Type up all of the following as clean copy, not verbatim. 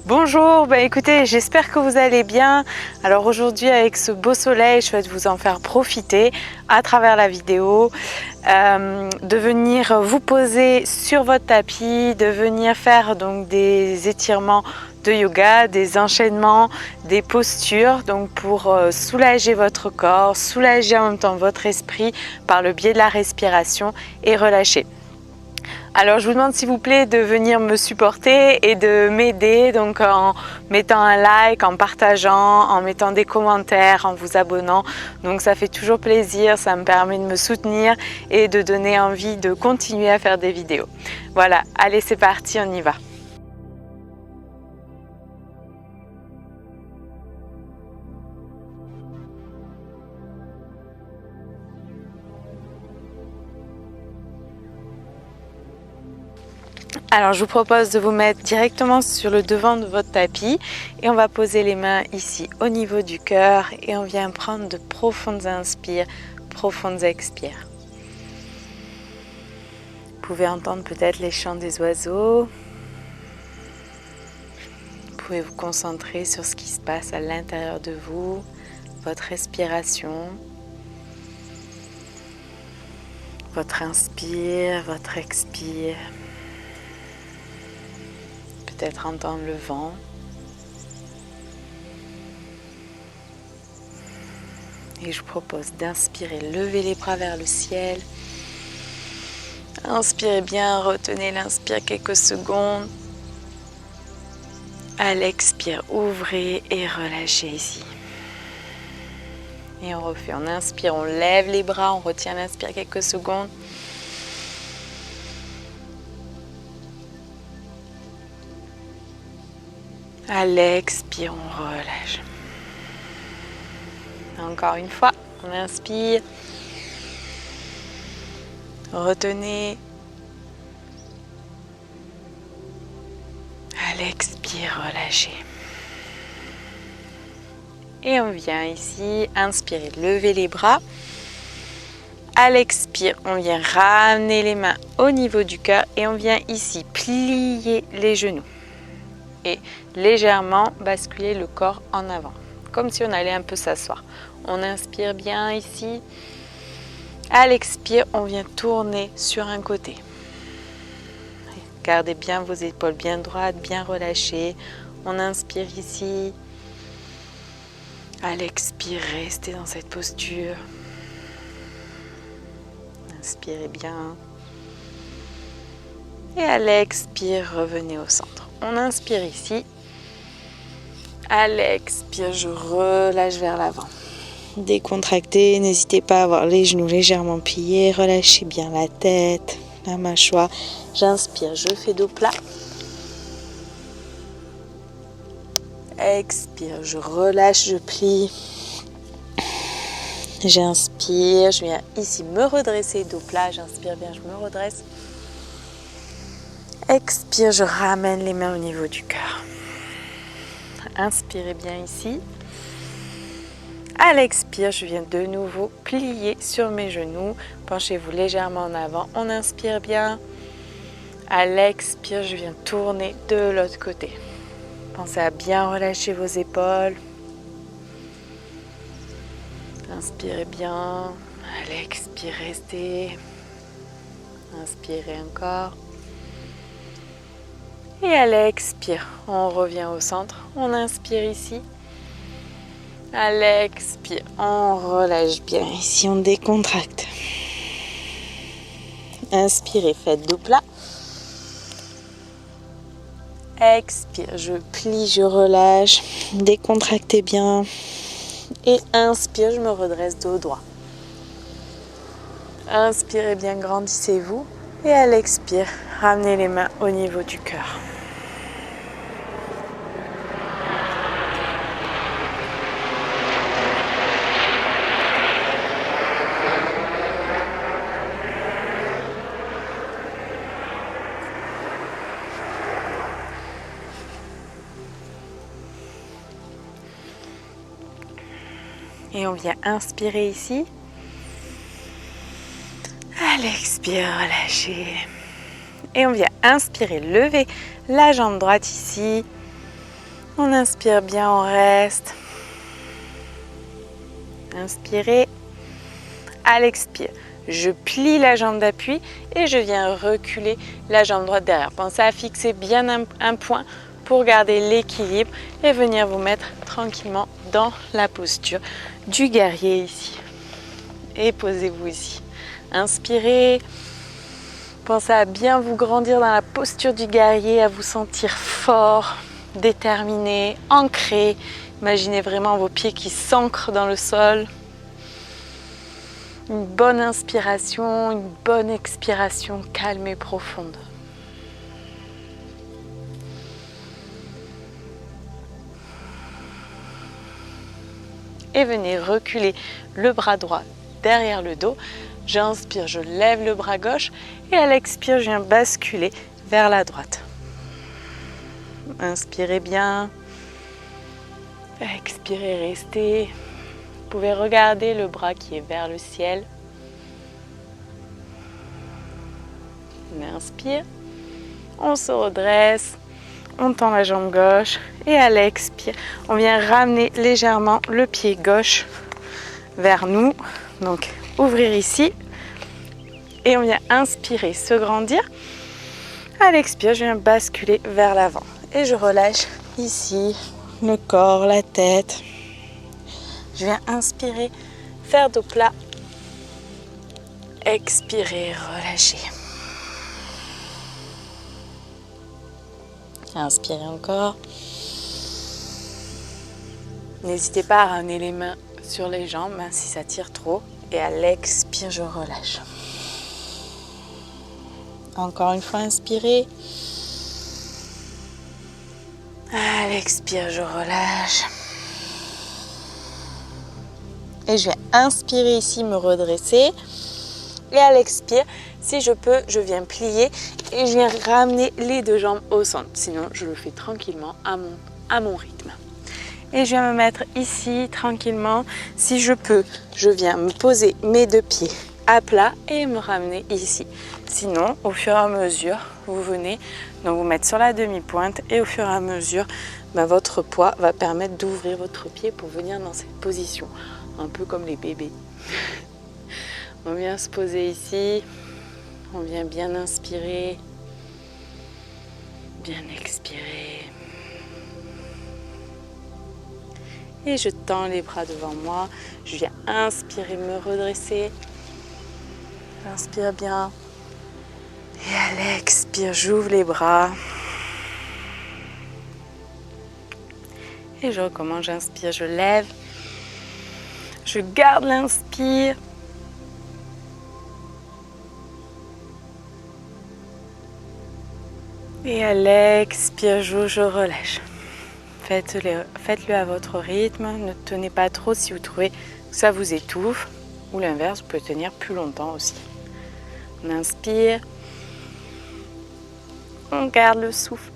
Bonjour, écoutez, j'espère que vous allez bien. Alors aujourd'hui avec ce beau soleil, je souhaite vous en faire profiter à travers la vidéo, de venir vous poser sur votre tapis, de venir faire donc des étirements de yoga, des enchaînements, des postures, donc pour soulager votre corps, soulager en même temps votre esprit par le biais de la respiration et relâcher. Alors je vous demande s'il vous plaît de venir me supporter et de m'aider donc en mettant un like, en partageant, en mettant des commentaires, en vous abonnant. Donc ça fait toujours plaisir, ça me permet de me soutenir et de donner envie de continuer à faire des vidéos. Voilà, allez c'est parti, on y va. Alors je vous propose de vous mettre directement sur le devant de votre tapis et on va poser les mains ici au niveau du cœur et on vient prendre de profondes inspires, profondes expires. Vous pouvez entendre peut-être les chants des oiseaux. Vous pouvez vous concentrer sur ce qui se passe à l'intérieur de vous, votre respiration, votre inspire, votre expire. Peut-être entendre le vent. Et je vous propose d'inspirer, lever les bras vers le ciel. Inspirez bien, retenez l'inspire quelques secondes. À l'expire, ouvrez et relâchez ici. Et on refait, on inspire, on lève les bras, on retient l'inspire quelques secondes. À l'expire, on relâche. Encore une fois, on inspire. Retenez. À l'expire, relâchez. Et on vient ici, inspirer, lever les bras. À l'expire, on vient ramener les mains au niveau du cœur et on vient ici plier les genoux. Et légèrement basculer le corps en avant, comme si on allait un peu s'asseoir. On inspire bien ici. À l'expire, on vient tourner sur un côté. Gardez bien vos épaules bien droites, bien relâchées. On inspire ici. À l'expire, restez dans cette posture. Inspirez bien. Et à l'expire, revenez au centre. On inspire ici. À l'expire, je relâche vers l'avant. Décontractez, n'hésitez pas à avoir les genoux légèrement pliés. Relâchez bien la tête, la mâchoire. J'inspire, je fais dos plat. Expire, je relâche, je plie. J'inspire, je viens ici me redresser, dos plat. J'inspire bien, je me redresse. Expire, je ramène les mains au niveau du cœur. Inspirez bien ici. À l'expire, je viens de nouveau plier sur mes genoux. Penchez-vous légèrement en avant. On inspire bien. À l'expire, je viens tourner de l'autre côté. Pensez à bien relâcher vos épaules. Inspirez bien. À l'expire, restez. Inspirez encore. Et à l'expire, on revient au centre. On inspire ici. À l'expire, on relâche bien. Ici, on décontracte. Inspirez, faites dos plat. Expire, je plie, je relâche. Décontractez bien. Et inspire, je me redresse dos droit. Inspirez bien, grandissez-vous. Et à l'expire, ramenez les mains au niveau du cœur. Et on vient inspirer ici. À l'expire, relâchez. Et on vient inspirer, lever la jambe droite ici. On inspire bien, on reste. Inspirez. À l'expire, je plie la jambe d'appui et je viens reculer la jambe droite derrière. Pensez à fixer bien un point pour garder l'équilibre et venir vous mettre tranquillement dans la posture du guerrier ici. Et posez-vous ici. Inspirez. Pensez à bien vous grandir dans la posture du guerrier, à vous sentir fort, déterminé, ancré. Imaginez vraiment vos pieds qui s'ancrent dans le sol. Une bonne inspiration, une bonne expiration calme et profonde. Et venez reculer le bras droit derrière le dos. J'inspire, je lève le bras gauche et à l'expire, je viens basculer vers la droite. Inspirez bien. Expirez, restez. Vous pouvez regarder le bras qui est vers le ciel. On inspire, on se redresse, on tend la jambe gauche et à l'expire, on vient ramener légèrement le pied gauche vers nous. Donc ouvrir ici et on vient inspirer, se grandir. À l'expire, je viens basculer vers l'avant et je relâche ici le corps, la tête. Je viens inspirer, faire dos plat, expirer, relâcher. Inspirez encore. N'hésitez pas à ramener les mains sur les jambes si ça tire trop. Et à l'expire, je relâche. Encore une fois, inspirez. À l'expire, je relâche. Et je vais inspirer ici, me redresser. Et à l'expire, si je peux, je viens plier et je viens ramener les deux jambes au centre. Sinon, je le fais tranquillement à mon rythme. Et je viens me mettre ici tranquillement. Si je peux, je viens me poser mes deux pieds à plat et me ramener ici. Sinon, au fur et à mesure, vous venez donc vous mettre sur la demi-pointe et au fur et à mesure, votre poids va permettre d'ouvrir votre pied pour venir dans cette position. Un peu comme les bébés. On vient se poser ici. On vient bien inspirer. Bien expirer. Et je tends les bras devant moi. Je viens inspirer, me redresser. J'inspire bien. Et à l'expire, j'ouvre les bras. Et je recommence, j'inspire, je lève. Je garde l'inspire. Et à l'expire, je relâche. Faites-le à votre rythme. Ne tenez pas trop si vous trouvez que ça vous étouffe. Ou l'inverse, vous pouvez tenir plus longtemps aussi. On inspire. On garde le souffle.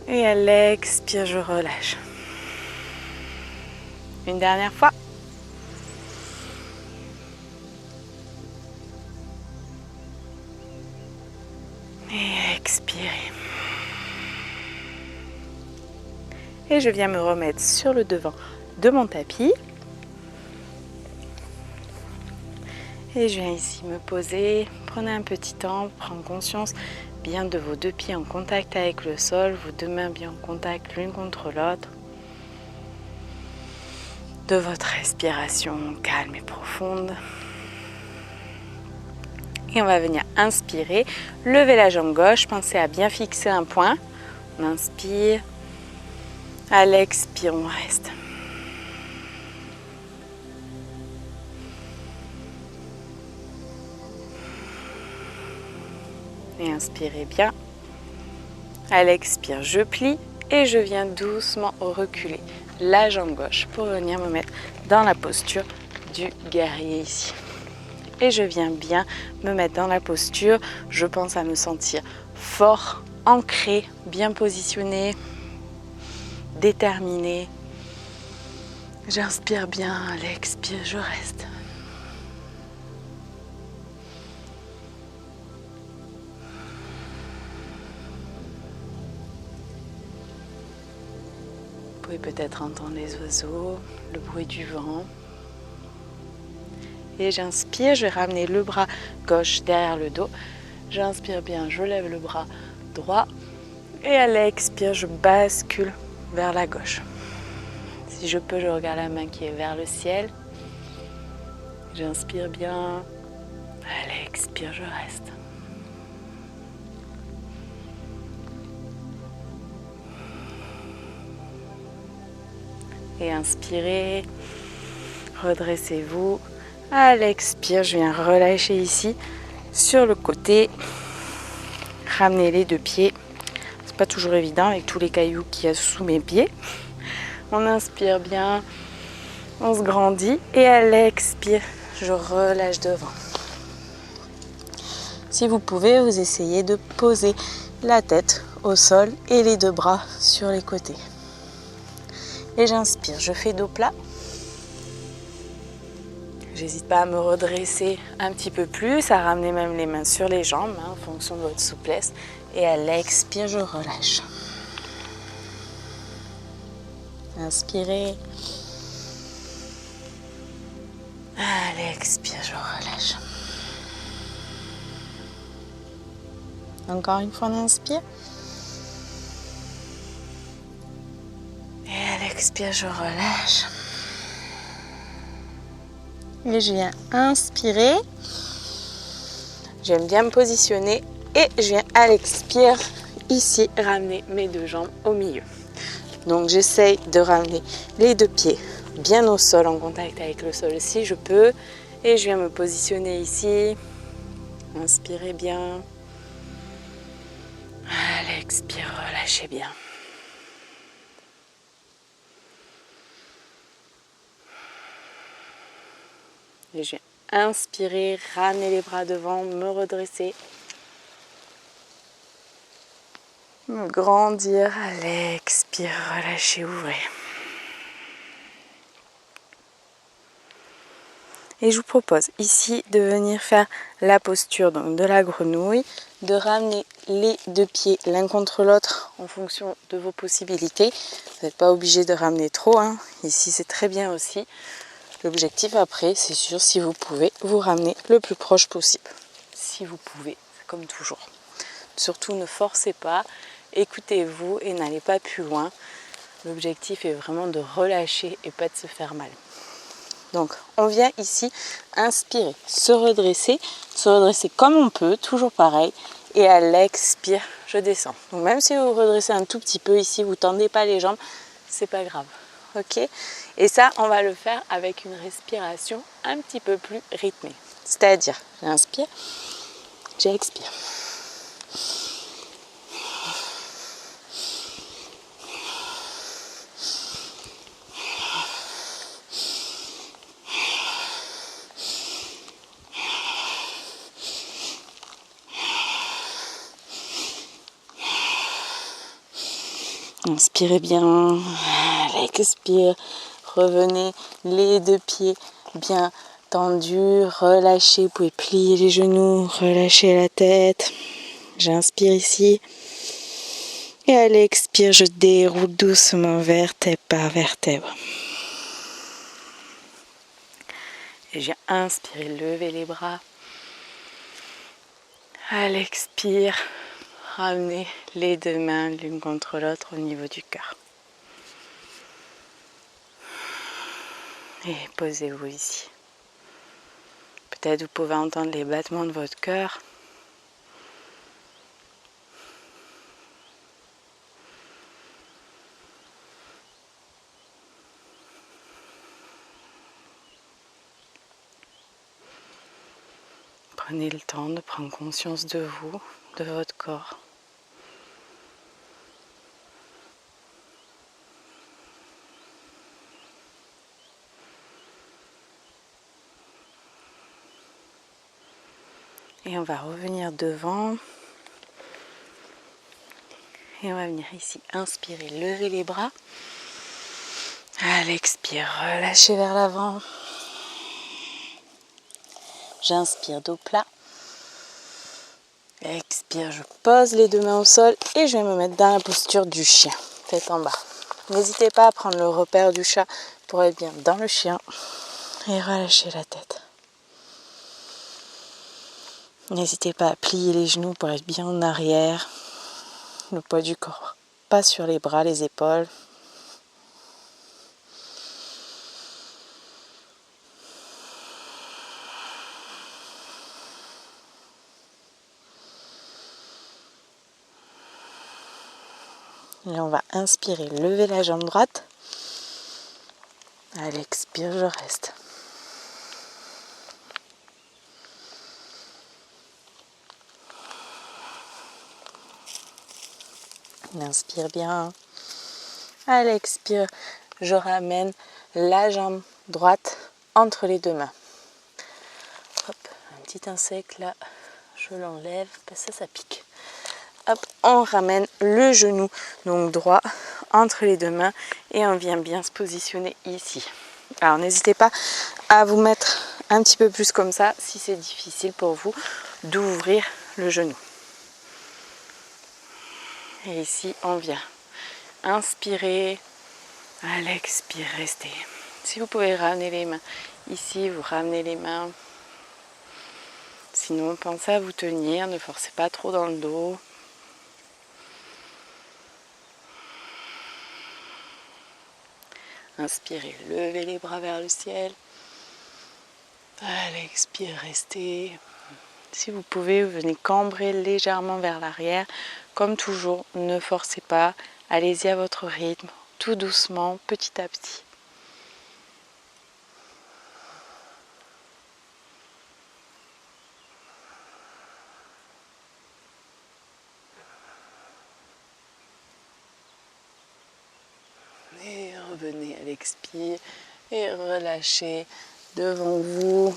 Et à l'expire, je relâche. Une dernière fois. Et expirez. Et je viens me remettre sur le devant de mon tapis. Et je viens ici me poser. Prenez un petit temps, prendre conscience bien de vos deux pieds en contact avec le sol, vos deux mains bien en contact l'une contre l'autre. De votre respiration calme et profonde. Et on va venir inspirer, lever la jambe gauche, pensez à bien fixer un point. On inspire, à l'expire, on reste. Et inspirez bien. À l'expire, je plie et je viens doucement reculer la jambe gauche pour venir me mettre dans la posture du guerrier ici. Et je viens bien me mettre dans la posture. Je pense à me sentir fort, ancré, bien positionné, déterminé. J'inspire bien, à l'expire, je reste. pouvez peut-être entendre les oiseaux, le bruit du vent. Et j'inspire, je vais ramener le bras gauche derrière le dos. J'inspire bien, je lève le bras droit. Et à l'expire, je bascule vers la gauche. Si je peux, je regarde la main qui est vers le ciel. J'inspire bien. À l'expire, je reste. Et inspirez, redressez-vous. À l'expire, je viens relâcher ici sur le côté. Ramenez les deux pieds. C'est pas toujours évident avec tous les cailloux qu'il y a sous mes pieds. On inspire bien, on se grandit et à l'expire, je relâche devant. Si vous pouvez, vous essayez de poser la tête au sol et les deux bras sur les côtés. Et j'inspire, je fais dos plat. J'hésite pas à me redresser un petit peu plus, à ramener même les mains sur les jambes en fonction de votre souplesse. Et à l'expire, je relâche. Inspirez. À l'expire, je relâche. Encore une fois, on inspire. Et à l'expire, je relâche. Et je viens inspirer. J'aime bien me positionner. Et je viens à l'expire, ici, ramener mes deux jambes au milieu. Donc j'essaye de ramener les deux pieds bien au sol, en contact avec le sol si je peux. Et je viens me positionner ici. Inspirez bien. À l'expire, relâchez bien. Et je viens inspirer, ramener les bras devant, me redresser. Me grandir. À l'expire, relâchez, ouvrez. Et je vous propose ici de venir faire la posture donc, de la grenouille, de ramener les deux pieds l'un contre l'autre en fonction de vos possibilités. Vous n'êtes pas obligé de ramener trop, hein. Ici c'est très bien aussi. L'objectif après, c'est sûr, si vous pouvez, vous ramener le plus proche possible. Si vous pouvez, comme toujours. Surtout ne forcez pas, écoutez-vous et n'allez pas plus loin. L'objectif est vraiment de relâcher et pas de se faire mal. Donc on vient ici inspirer, se redresser comme on peut, toujours pareil. Et à l'expire, je descends. Donc même si vous vous redressez un tout petit peu ici, vous ne tendez pas les jambes, c'est pas grave. Ok ? Et ça, on va le faire avec une respiration un petit peu plus rythmée. C'est-à-dire, j'inspire, j'expire. Inspirez bien, expire, revenez les deux pieds bien tendus, relâchez, vous pouvez plier les genoux, relâchez la tête. J'inspire ici et à l'expire, je déroule doucement vertèbre par vertèbre. Et j'ai inspiré, levez les bras. À l'expire, ramenez les deux mains l'une contre l'autre au niveau du cœur. Et posez-vous ici. Peut-être vous pouvez entendre les battements de votre cœur. Prenez le temps de prendre conscience de vous, de votre corps. Et on va revenir devant. Et on va venir ici, inspirer, lever les bras. À l'expire, relâchez vers l'avant. J'inspire, dos plat. Expire, je pose les deux mains au sol et je vais me mettre dans la posture du chien, tête en bas. N'hésitez pas à prendre le repère du chat pour être bien dans le chien et relâcher la tête. N'hésitez pas à plier les genoux pour être bien en arrière. Le poids du corps pas sur les bras, les épaules. Et on va inspirer, lever la jambe droite. Allez, expire, je reste. Inspire bien. Allez, expire, je ramène la jambe droite entre les deux mains. Hop, un petit insecte là, je l'enlève, parce que ça pique. Hop, on ramène le genou donc droit entre les deux mains et on vient bien se positionner ici. Alors n'hésitez pas à vous mettre un petit peu plus comme ça si c'est difficile pour vous d'ouvrir le genou. Et ici on vient inspirer, à l'expire, restez. Si vous pouvez ramener les mains ici, vous ramenez les mains. Sinon pensez à vous tenir, ne forcez pas trop dans le dos. Inspirez, levez les bras vers le ciel. À l'expire, restez. Si vous pouvez, vous venez cambrer légèrement vers l'arrière. Comme toujours, ne forcez pas. Allez-y à votre rythme, tout doucement, petit à petit. Et revenez à l'expire et relâchez devant vous.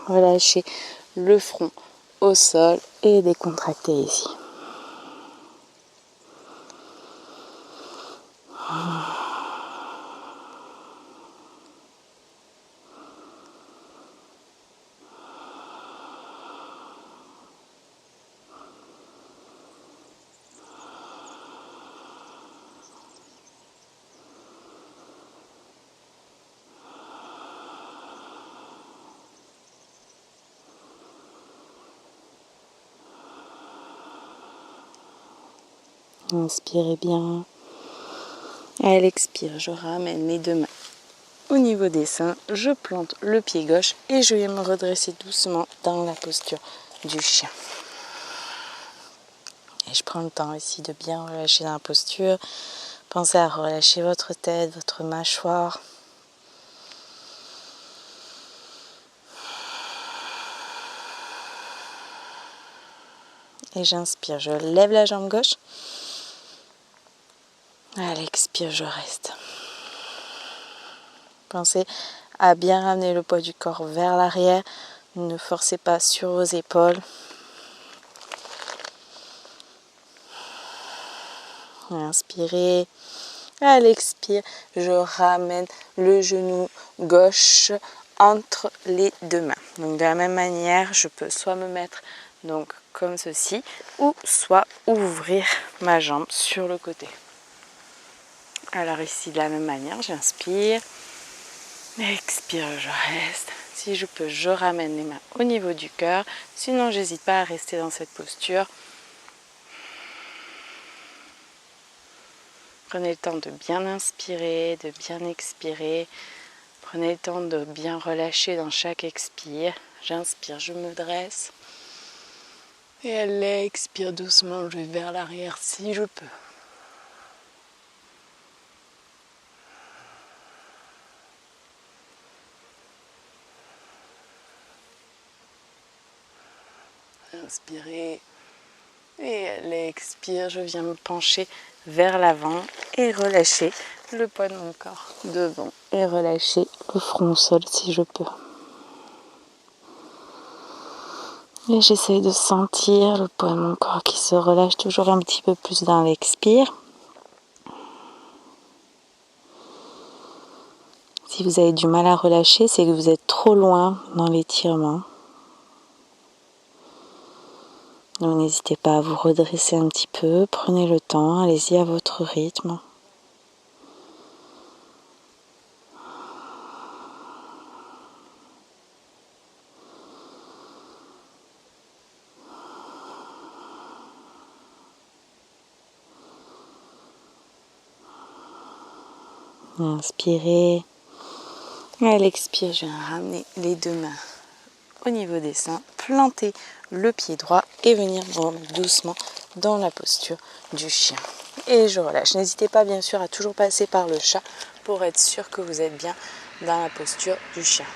Relâchez le front au sol et décontractez ici. Inspirez bien. À l'expire, je ramène les deux mains au niveau des seins. Je plante le pied gauche et je viens me redresser doucement dans la posture du chien. Et je prends le temps ici de bien relâcher dans la posture. Pensez à relâcher votre tête, votre mâchoire. Et j'inspire, je lève la jambe gauche. À l'expire, je reste. Pensez à bien ramener le poids du corps vers l'arrière. Ne forcez pas sur vos épaules. Inspirez. À l'expire, je ramène le genou gauche entre les deux mains. Donc de la même manière, je peux soit me mettre donc comme ceci, ou soit ouvrir ma jambe sur le côté. Alors ici de la même manière, j'inspire, expire, je reste. Si je peux, je ramène les mains au niveau du cœur. Sinon, j'hésite pas à rester dans cette posture. Prenez le temps de bien inspirer, de bien expirer. Prenez le temps de bien relâcher dans chaque expire. J'inspire, je me dresse. Et à l'expire doucement, je vais vers l'arrière si je peux. Inspirez. Et à l'expire, je viens me pencher vers l'avant et relâcher le poids de mon corps devant. Et relâcher le front au sol si je peux. Et j'essaie de sentir le poids de mon corps qui se relâche toujours un petit peu plus dans l'expire. Si vous avez du mal à relâcher, c'est que vous êtes trop loin dans l'étirement. Donc n'hésitez pas à vous redresser un petit peu, prenez le temps, allez-y à votre rythme. Inspirez. Et à l'expire, je viens ramener les deux mains au niveau des seins, planter le pied droit et venir me remettre doucement dans la posture du chien. Et je relâche. N'hésitez pas bien sûr à toujours passer par le chat pour être sûr que vous êtes bien dans la posture du chien.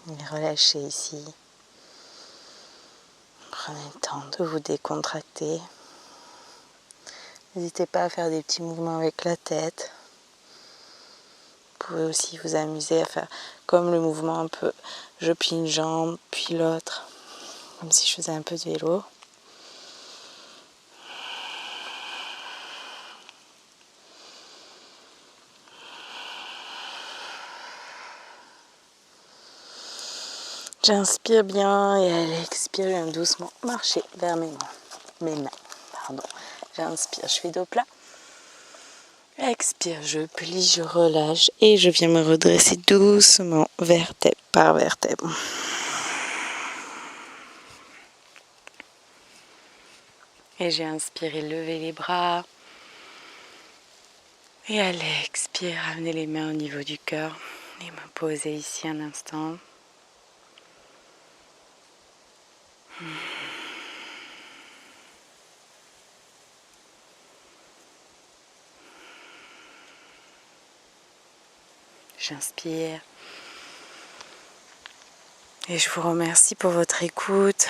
Et relâchez ici. Prenez le temps de vous décontracter. N'hésitez pas à faire des petits mouvements avec la tête. Vous pouvez aussi vous amuser à faire comme le mouvement un peu, je plie une jambe, puis l'autre, comme si je faisais un peu de vélo. J'inspire bien et à l'expire, je viens doucement marcher vers mes mains. J'inspire, je fais dos plat. Expire, je plie, je relâche et je viens me redresser doucement, vertèbre par vertèbre. Et j'ai inspiré, lever les bras. Et à l'expire, ramener les mains au niveau du cœur et me poser ici un instant. J'inspire. Et je vous remercie pour votre écoute.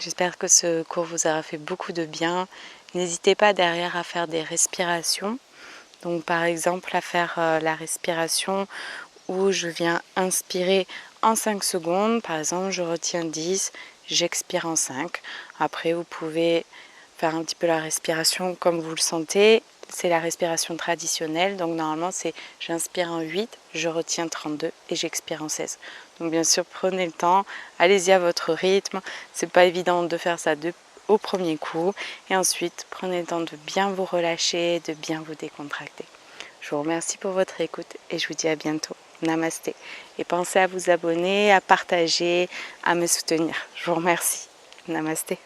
J'espère que ce cours vous aura fait beaucoup de bien. N'hésitez pas derrière à faire des respirations. Donc par exemple à faire la respiration où je viens inspirer en 5 secondes. Par exemple, je retiens 10, j'expire en 5. Après, vous pouvez faire un petit peu la respiration comme vous le sentez. C'est la respiration traditionnelle. Donc normalement, c'est j'inspire en 8, je retiens 32 et j'expire en 16. Donc bien sûr, prenez le temps, allez-y à votre rythme. C'est pas évident de faire ça au premier coup. Et ensuite, prenez le temps de bien vous relâcher, de bien vous décontracter. Je vous remercie pour votre écoute et je vous dis à bientôt. Namasté. Et pensez à vous abonner, à partager, à me soutenir. Je vous remercie. Namasté.